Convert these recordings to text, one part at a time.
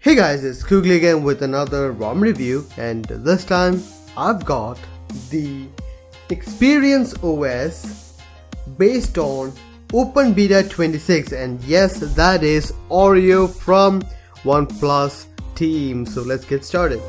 Hey guys, it's Kugli again with another ROM review, and this time I've got the ExperienceOS based on Open Beta 26, and yes, that is Oreo from OnePlus team. So let's get started.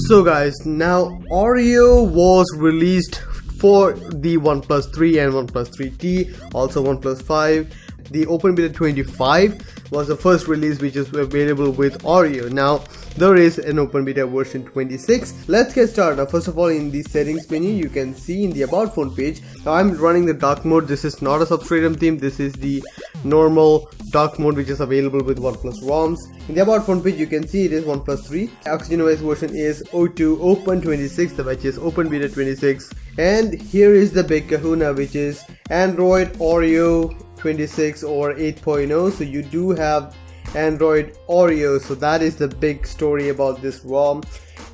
So guys, now Oreo was released for the OnePlus 3 and OnePlus 3T, also OnePlus 5. The Open Beta 25 was the first release which is available with Oreo. Now there is an Open Beta version 26. Let's get started. Now, first of all, in the settings menu you can see in the About Phone page. Now I'm running the dark mode. This is not a Substratum theme. This is the normal dark mode which is available with OnePlus ROMs. In the About Phone page you can see it is OnePlus 3. OxygenOS version is 02 Open 26, which is Open Beta 26. And here is the big kahuna, which is Android Oreo 26 or 8.0. so you do have Android Oreo, so that is the big story about this ROM.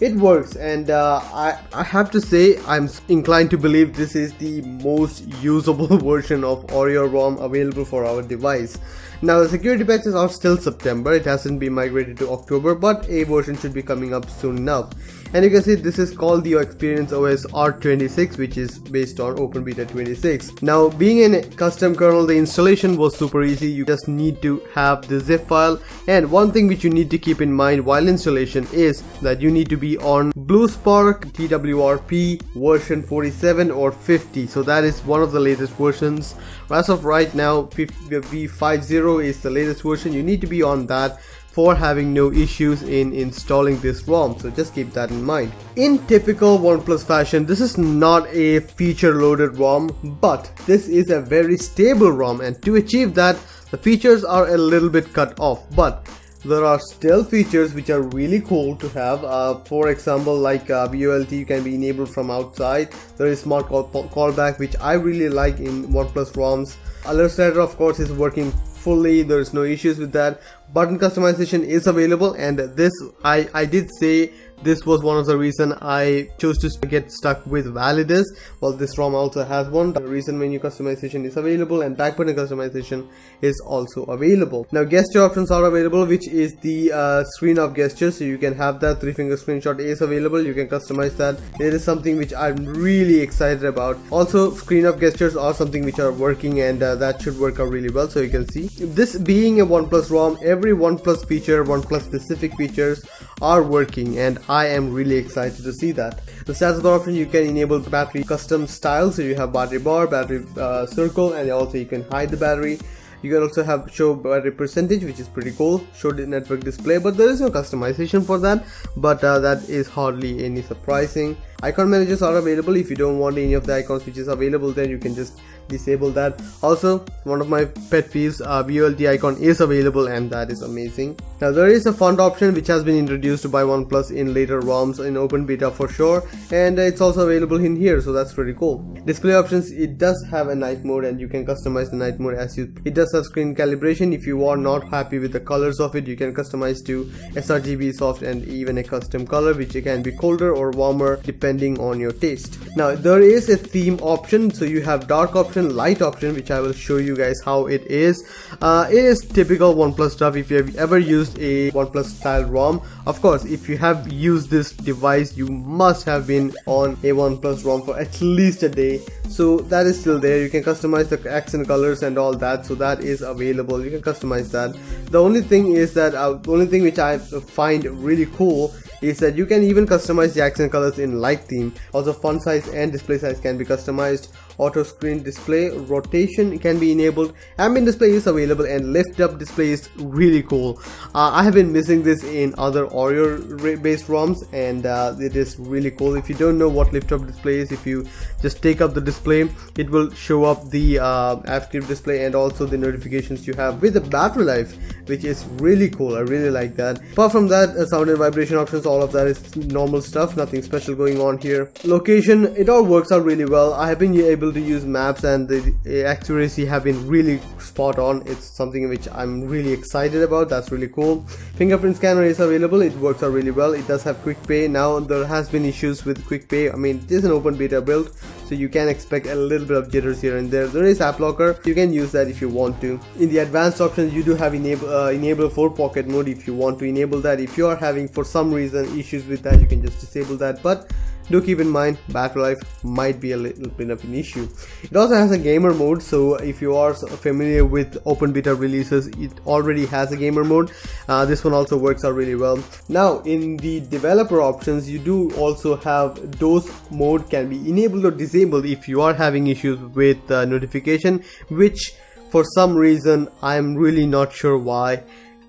It works, and I have to say I'm inclined to believe this is the most usable version of Oreo ROM available for our device. Now the security patches are still September, it hasn't been migrated to October, but a version should be coming up soon enough. And you can see this is called the ExperienceOS R26, which is based on Open Beta 26. Now being in a custom kernel, the installation was super easy. You just need to have the zip file, and one thing which you need to keep in mind while installation is that you need to be on BlueSpark TWRP version 47 or 50. So that is one of the latest versions. As of right now, V50 is the latest version. You need to be on that for having no issues in installing this ROM, so just keep that in mind. In typical OnePlus fashion, this is not a feature loaded ROM, but this is a very stable ROM, and to achieve that the features are a little bit cut off, but there are still features which are really cool to have. For example, like VoLTE can be enabled from outside. There is smart callback, which I really like in OnePlus ROMs. Alert Slider of course is working fully, there is no issues with that. Button customization is available, and this I did say this was one of the reason I chose to get stuck with Validus. Well, this ROM also has one. The reason menu customization is available, and back button customization is also available. Now gesture options are available, which is the screen of gestures, so you can have that. 3-finger screenshot is available, you can customize that. It is something which I'm really excited about. Also screen of gestures are something which are working, and that should work out really well. So you can see, this being a OnePlus ROM, every OnePlus feature, OnePlus specific features are working, and I am really excited to see that. The status bar option, you can enable battery custom style, so you have battery bar, battery circle, and also you can hide the battery. You can also have show battery percentage, which is pretty cool. Show the network display, but there is no customization for that, but that is hardly any surprising. Icon managers are available. If you don't want any of the icons which is available, then you can just disable that. Also, one of my pet peeves, VoLTE icon is available, and that is amazing. Now there is a font option which has been introduced by OnePlus in later ROMs in Open Beta for sure, and it's also available in here, so that's pretty cool. Display options, it does have a night mode, and you can customize the night mode as you. It does have screen calibration. If you are not happy with the colors of it, you can customize to sRGB, soft, and even a custom color, which can be colder or warmer depending on your taste. Now there is a theme option, so you have dark option, light option, which I will show you guys how it is. It is typical OnePlus stuff. If you have ever used a OnePlus style ROM, of course if you have used this device, you must have been on a OnePlus ROM for at least a day, so that is still there. You can customize the accent colors and all that, so that is available. You can customize that. The only thing is that the only thing which I find really cool is that you can even customize the accent colors in light theme. Also font size and display size can be customized. Auto screen display rotation can be enabled. Ambient display is available, and lift up display is really cool. I have been missing this in other Oreo based ROMs, and it is really cool. If you don't know what lift up display is, if you just take up the display, it will show up the active display and also the notifications you have with the battery life, which is really cool. I really like that. Apart from that, sound and vibration options, all of that is normal stuff, nothing special going on here. Location, it all works out really well. I have been able able to use maps, and the accuracy have been really spot on. It's something which I'm really excited about. That's really cool. Fingerprint scanner is available. It works out really well. It does have quick pay. Now there has been issues with quick pay. I mean, this is an open beta build, so you can expect a little bit of jitters here and there. There is app locker. You can use that if you want to. In the advanced options, you do have enable for pocket mode if you want to enable that. If you are having for some reason issues with that, you can just disable that, but do keep in mind battery life might be a little bit of an issue. It also has a gamer mode, so if you are familiar with open beta releases, it already has a gamer mode. This one also works out really well. Now in the developer options, you do also have DOS mode can be enabled or disabled if you are having issues with notification, which for some reason I'm really not sure why.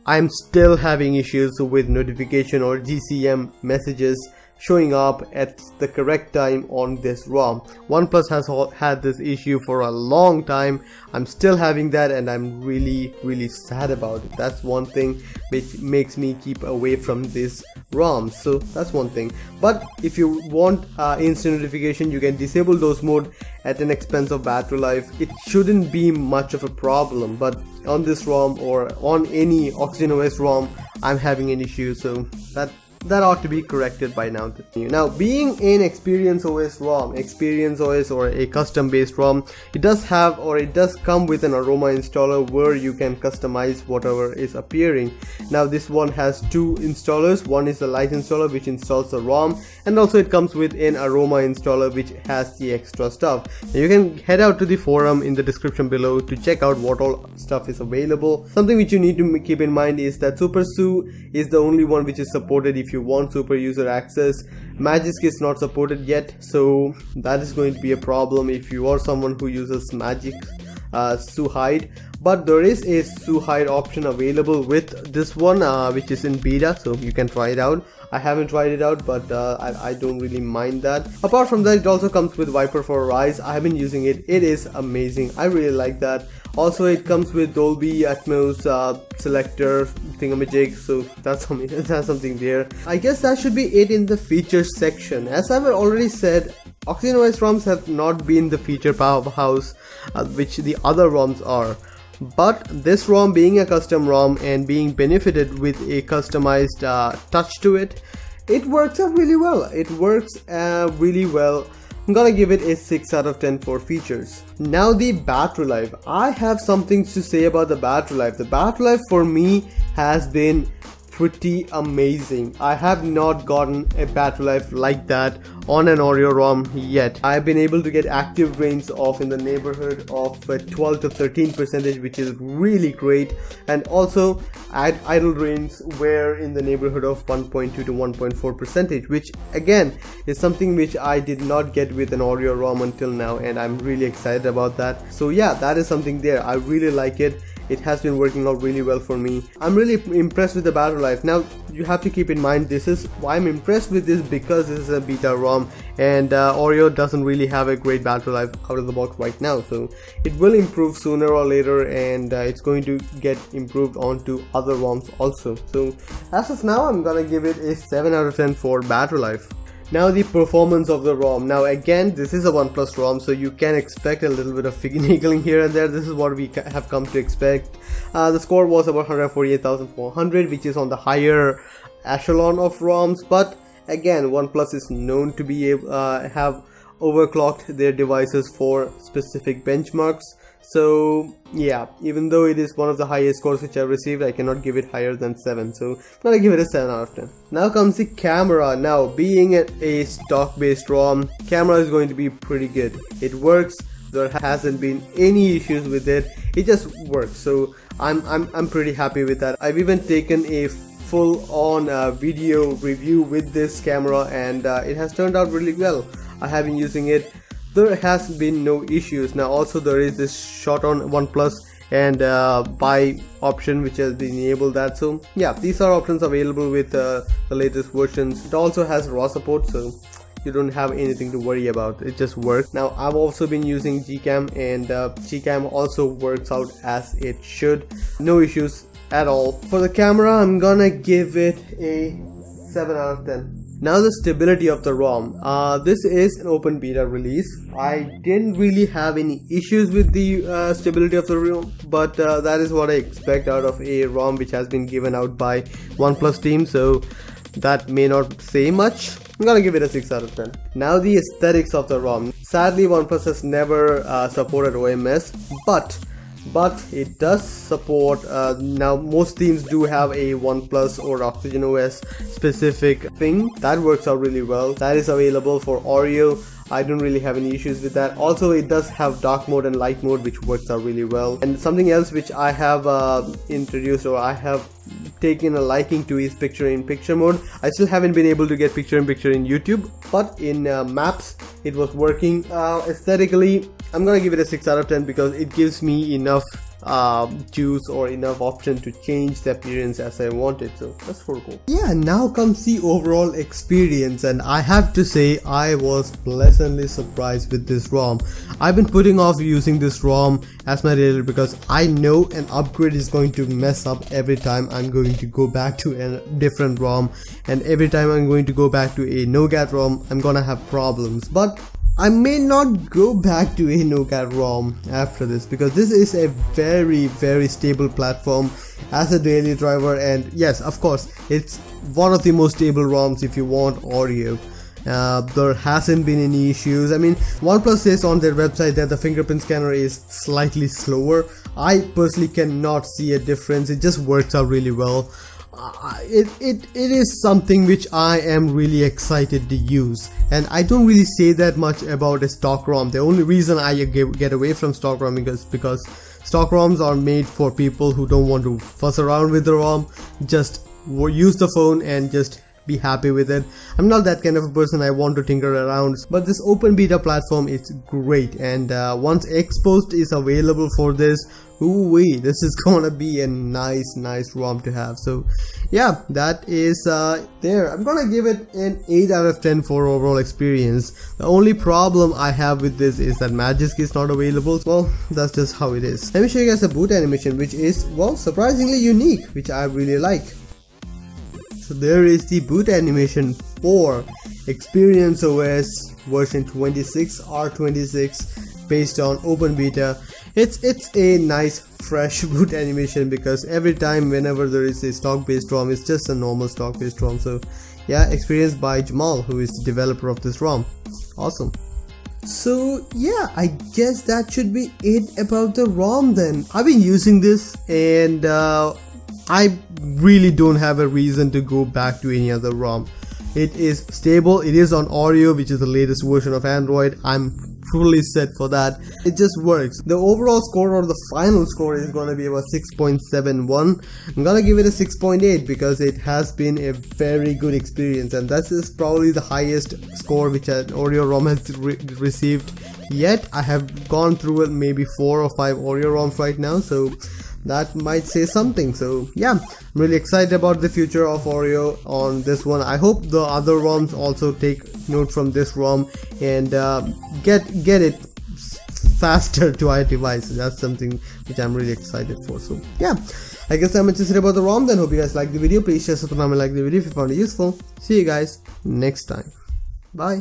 I'm still having issues with notification or GCM messages showing up at the correct time on this ROM. OnePlus has had this issue for a long time. I'm still having that, and I'm really sad about it. That's one thing which makes me keep away from this ROM. So that's one thing. But if you want instant notification, you can disable those mode at an expense of battery life. It shouldn't be much of a problem, but on this ROM or on any OxygenOS ROM, I'm having an issue, so that ought to be corrected by now. Now, being an ExperienceOS ROM, ExperienceOS or a custom based ROM, it does come with an aroma installer where you can customize whatever is appearing. Now this one has two installers. One is the light installer which installs the ROM, and also it comes with an aroma installer which has the extra stuff. Now you can head out to the forum in the description below to check out what all stuff is available. Something which you need to keep in mind is that SuperSU is the only one which is supported if you want super user access. Magisk is not supported yet, so that is going to be a problem if you are someone who uses Magisk SuHide. But there is a SuHide option available with this one, which is in beta, so you can try it out. I haven't tried it out, but I don't really mind that. Apart from that, it also comes with Viper for Rise. I have been using it. It is amazing. I really like that. Also, it comes with Dolby Atmos selector thingamajig, so that's something there. I guess that should be it in the features section. As I've already said, OxygenOS ROMs have not been the feature powerhouse which the other ROMs are. But this ROM, being a custom ROM and being benefited with a customized touch to it, it works out really well. It works really well. I'm gonna give it a 6 out of 10 for features. Now the battery life. I have something to say about the battery life. The battery life for me has been pretty amazing. I have not gotten a battery life like that on an Oreo ROM yet. I've been able to get active drains off in the neighborhood of 12 to 13%, which is really great, and also idle drains were in the neighborhood of 1.2 to 1.4%, which again is something which I did not get with an Oreo ROM until now, and I'm really excited about that. So yeah, that is something there. I really like it. It has been working out really well for me. I'm really impressed with the battery life. Now you have to keep in mind, this is why I'm impressed with this, because this is a beta ROM and Oreo doesn't really have a great battery life out of the box right now, so it will improve sooner or later, and it's going to get improved onto other ROMs also. So as of now, I'm gonna give it a 7 out of 10 for battery life. Now the performance of the ROM. Now again, this is a OnePlus ROM, so you can expect a little bit of finagling here and there. This is what we have come to expect. The score was about 148,400, which is on the higher echelon of ROMs, but again, OnePlus is known to be have overclocked their devices for specific benchmarks. So yeah, even though it is one of the highest scores which I've received, I cannot give it higher than 7, so I'm gonna give it a 7 out of 10. Now comes the camera. Now, being a stock based ROM, camera is going to be pretty good. It works. There hasn't been any issues with it. It just works, so I'm pretty happy with that. I've even taken a full-on video review with this camera, and it has turned out really well. I have been using it. There has been no issues. Now also there is this shot on OnePlus and buy option which has been enabled that. So yeah, these are options available with the latest versions. It also has RAW support, so you don't have anything to worry about. It just works. Now I've also been using Gcam, and Gcam also works out as it should. No issues at all. For the camera, I'm gonna give it a 7 out of 10. Now the stability of the ROM. This is an open beta release. I didn't really have any issues with the stability of the ROM, but that is what I expect out of a ROM which has been given out by OnePlus team, so that may not say much. I'm gonna give it a 6 out of 10. Now the aesthetics of the ROM. Sadly, OnePlus has never supported OMS, but it does support, now most teams do have a OnePlus or OxygenOS specific thing that works out really well. That is available for Oreo. I don't really have any issues with that. Also, it does have dark mode and light mode, which works out really well. And something else which I have introduced, or I have taken a liking to, is picture-in-picture mode. I still haven't been able to get picture-in-picture in YouTube, but in maps it was working. Aesthetically, I'm gonna give it a 6 out of 10 because it gives me enough juice or enough option to change the appearance as I want it, so that's for cool. Yeah, now comes the overall experience, and I have to say I was pleasantly surprised with this ROM. I've been putting off using this ROM as my daily because I know an upgrade is going to mess up every time I'm going to go back to a different ROM, and every time I'm going to go back to a no-gat ROM I'm gonna have problems. But I may not go back to a no-gat ROM after this because this is a very stable platform as a daily driver, and yes, of course, it's one of the most stable ROMs if you want Oreo. There hasn't been any issues. I mean, OnePlus says on their website that the fingerprint scanner is slightly slower. I personally cannot see a difference. It just works out really well. It is something which I am really excited to use, and I don't really say that much about a stock ROM. The only reason I get away from stock ROM is because stock ROMs are made for people who don't want to fuss around with the ROM. Just use the phone and just be happy with it. I'm not that kind of a person. I want to tinker around, but this open beta platform is great, and once Exposed is available for this, ooh-wee, this is gonna be a nice ROM to have. So yeah, that is there. I'm gonna give it an 8 out of 10 for overall experience. The only problem I have with this is that Magisk is not available. Well, that's just how it is. Let me show you guys a boot animation, which is, well, surprisingly unique, which I really like. So there is the boot animation for ExperienceOS version 26 R26 based on open beta. It's a nice fresh boot animation because every time whenever there is a stock based ROM, it's just a normal stock based ROM. So yeah, experienced by Jamal, who is the developer of this ROM. Awesome. So yeah, I guess that should be it about the ROM then. I've been using this, and I really don't have a reason to go back to any other ROM. It is stable. It is on Oreo, which is the latest version of Android. I'm fully set for that. It just works. The overall score, or the final score, is going to be about 6.71. I'm gonna give it a 6.8 because it has been a very good experience, and that is probably the highest score which an Oreo ROM has received yet. I have gone through maybe 4 or 5 Oreo ROMs right now, so that might say something. So yeah, I'm really excited about the future of Oreo on this one. I hope the other ROMs also take note from this ROM and get it faster to our devices. That's something which I'm really excited for. So yeah, I guess I'm interested about the ROM then. Hope you guys liked the video. Please share, subscribe, and like the video if you found it useful. See you guys next time. Bye.